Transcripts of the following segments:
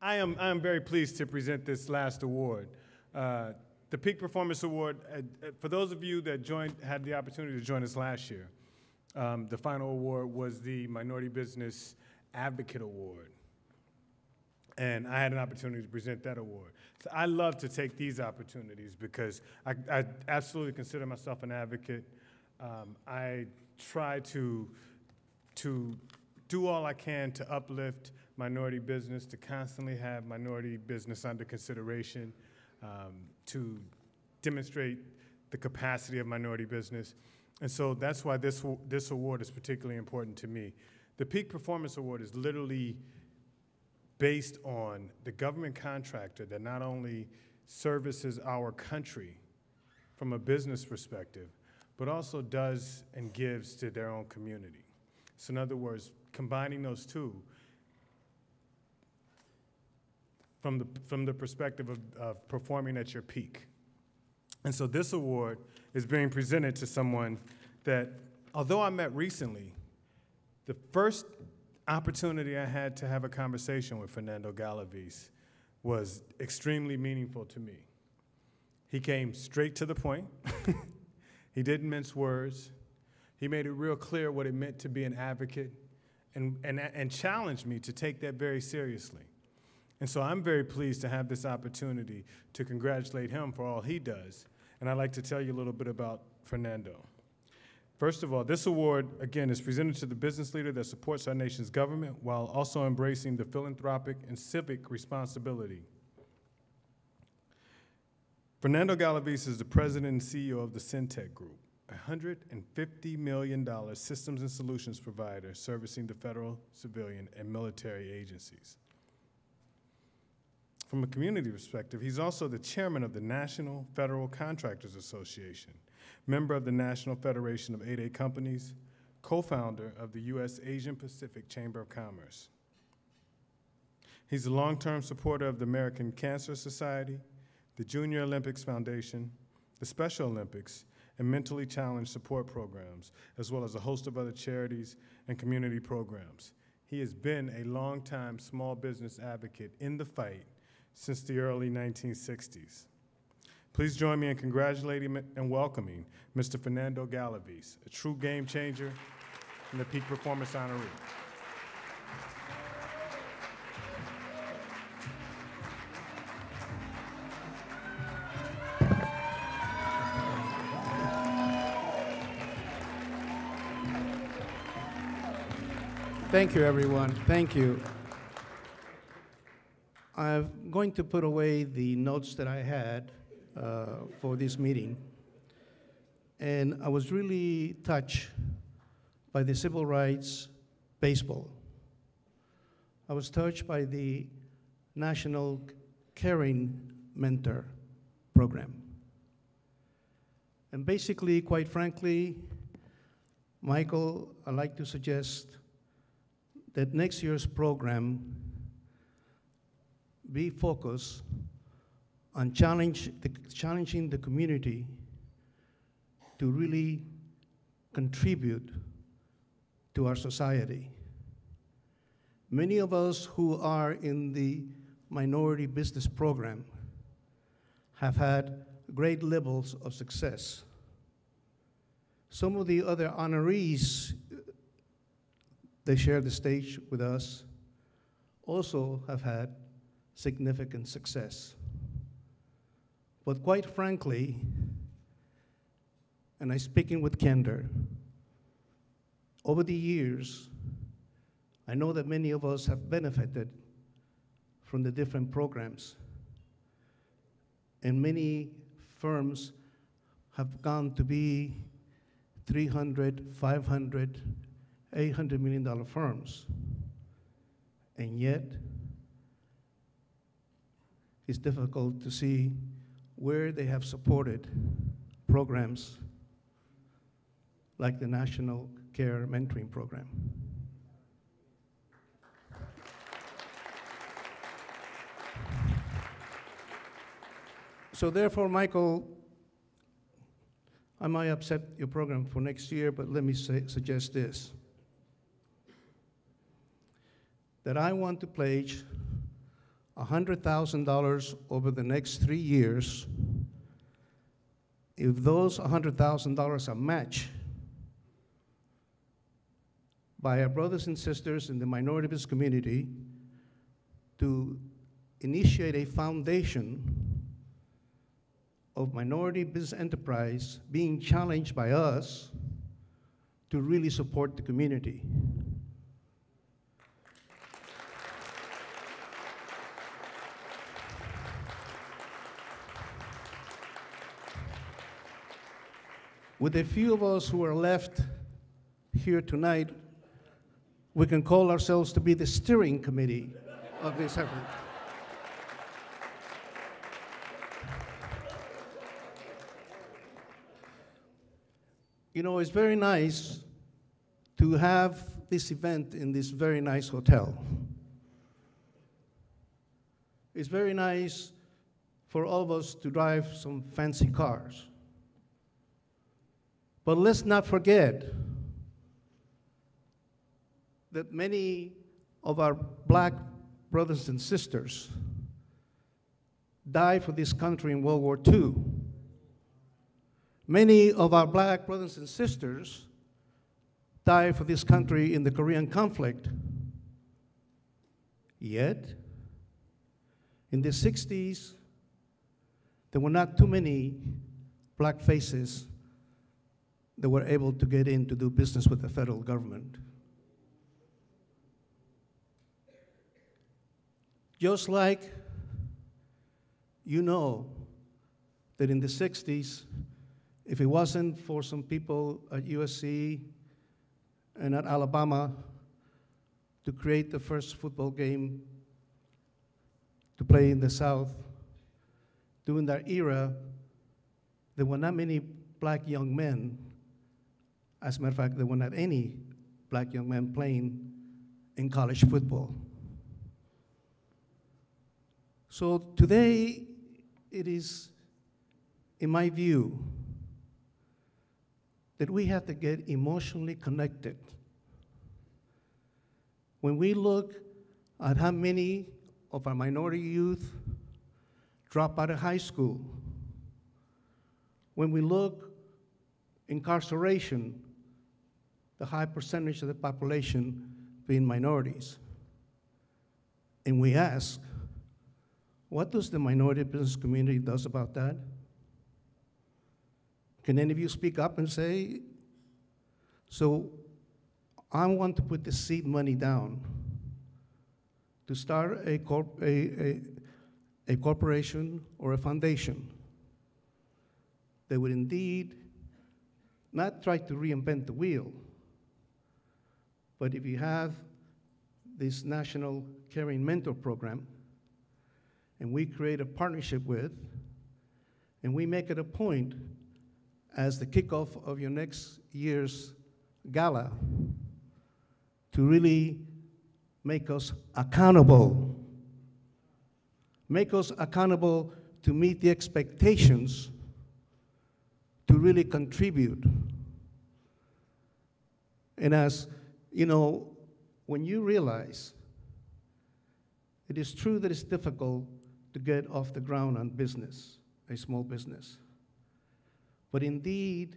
I am very pleased to present this last award. The Peak Performance Award, for those of you that had the opportunity to join us last year, the final award was the Minority Business Advocate Award. And I had an opportunity to present that award. So I love to take these opportunities because I absolutely consider myself an advocate. I try to do all I can to uplift minority business, to constantly have minority business under consideration, to demonstrate the capacity of minority business. And so that's why this award is particularly important to me. The Peak Performance Award is literally based on the government contractor that not only services our country from a business perspective, but also does and gives to their own community. So in other words, combining those two from the perspective of performing at your peak. And so this award is being presented to someone that, although I met recently, the first opportunity I had to have a conversation with Fernando Galaviz was extremely meaningful to me. He came straight to the point. He didn't mince words. He made it real clear what it meant to be an advocate and challenged me to take that very seriously. And so I'm very pleased to have this opportunity to congratulate him for all he does. And I'd like to tell you a little bit about Fernando. First of all, this award, again, is presented to the business leader that supports our nation's government while also embracing the philanthropic and civic responsibility. Fernando Galaviz is the president and CEO of the Centech Group, a $150 million systems and solutions provider servicing the federal, civilian, and military agencies. From a community perspective, he's also the chairman of the National Federal Contractors Association, member of the National Federation of 8A Companies, co-founder of the U.S. Asian Pacific Chamber of Commerce. He's a long-term supporter of the American Cancer Society, the Junior Olympics Foundation, the Special Olympics, and mentally challenged support programs, as well as a host of other charities and community programs. He has been a longtime small business advocate in the fight since the early 1960s. Please join me in congratulating and welcoming Mr. Fernando Galaviz, a true game changer and the Peak Performance honoree. Thank you, everyone. Thank you. I'm going to put away the notes that I had for this meeting. And I was really touched by the civil rights baseball. I was touched by the National Caring Mentor program. And basically, quite frankly, Michael, I'd like to suggest that next year's program be focused on challenging the community to really contribute to our society. Many of us who are in the minority business program have had great levels of success. Some of the other honorees, they share the stage with us, also have had significant success. But quite frankly, and I'm speaking with candor, over the years, I know that many of us have benefited from the different programs. And many firms have gone to be $300, $500, $800 million firms. And yet, it's difficult to see where they have supported programs like the National Care Mentoring Program. So therefore, Michael, I might upset your program for next year, but let me suggest this. That I want to pledge $100,000 over the next 3 years. If those $100,000 are matched by our brothers and sisters in the minority business community to initiate a foundation of minority business enterprise being challenged by us to really support the community. With a few of us who are left here tonight, we can call ourselves to be the steering committee of this effort. You know, it's very nice to have this event in this very nice hotel. It's very nice for all of us to drive some fancy cars. But let's not forget that many of our black brothers and sisters died for this country in World War II. Many of our black brothers and sisters died for this country in the Korean conflict. Yet, in the 60s, there were not too many black faces that were able to get in to do business with the federal government. Just like you know that in the 60s, if it wasn't for some people at USC and at Alabama to create the first football game to play in the South, during that era, there were not many black young men. As a matter of fact, there were not any black young men playing in college football. So today, it is, in my view, that we have to get emotionally connected. When we look at how many of our minority youth drop out of high school, when we look incarceration, the high percentage of the population being minorities, and we ask, what does the minority business community does about that? Can any of you speak up and say, so I want to put the seed money down to start a corporation or a foundation that would indeed not try to reinvent the wheel, but if you have this National Caring Mentor Program, and we create a partnership with, and we make it a point as the kickoff of your next year's gala to really make us accountable. Make us accountable to meet the expectations to really contribute. And as you know, when you realize it is true that it's difficult to get off the ground on business, a small business. But indeed,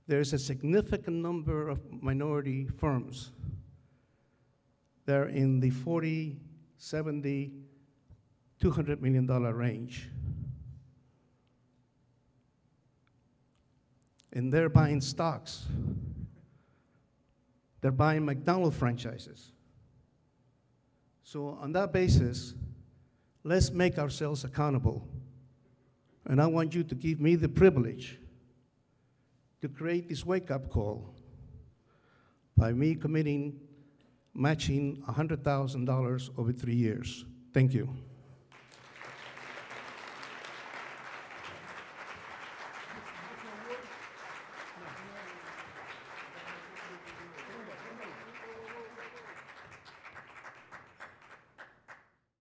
there's a significant number of minority firms that are in the 40, 70, $200 million range. And they're buying stocks. They're buying McDonald's franchises. So on that basis, let's make ourselves accountable. And I want you to give me the privilege to create this wake-up call by me committing matching $100,000 over 3 years. Thank you.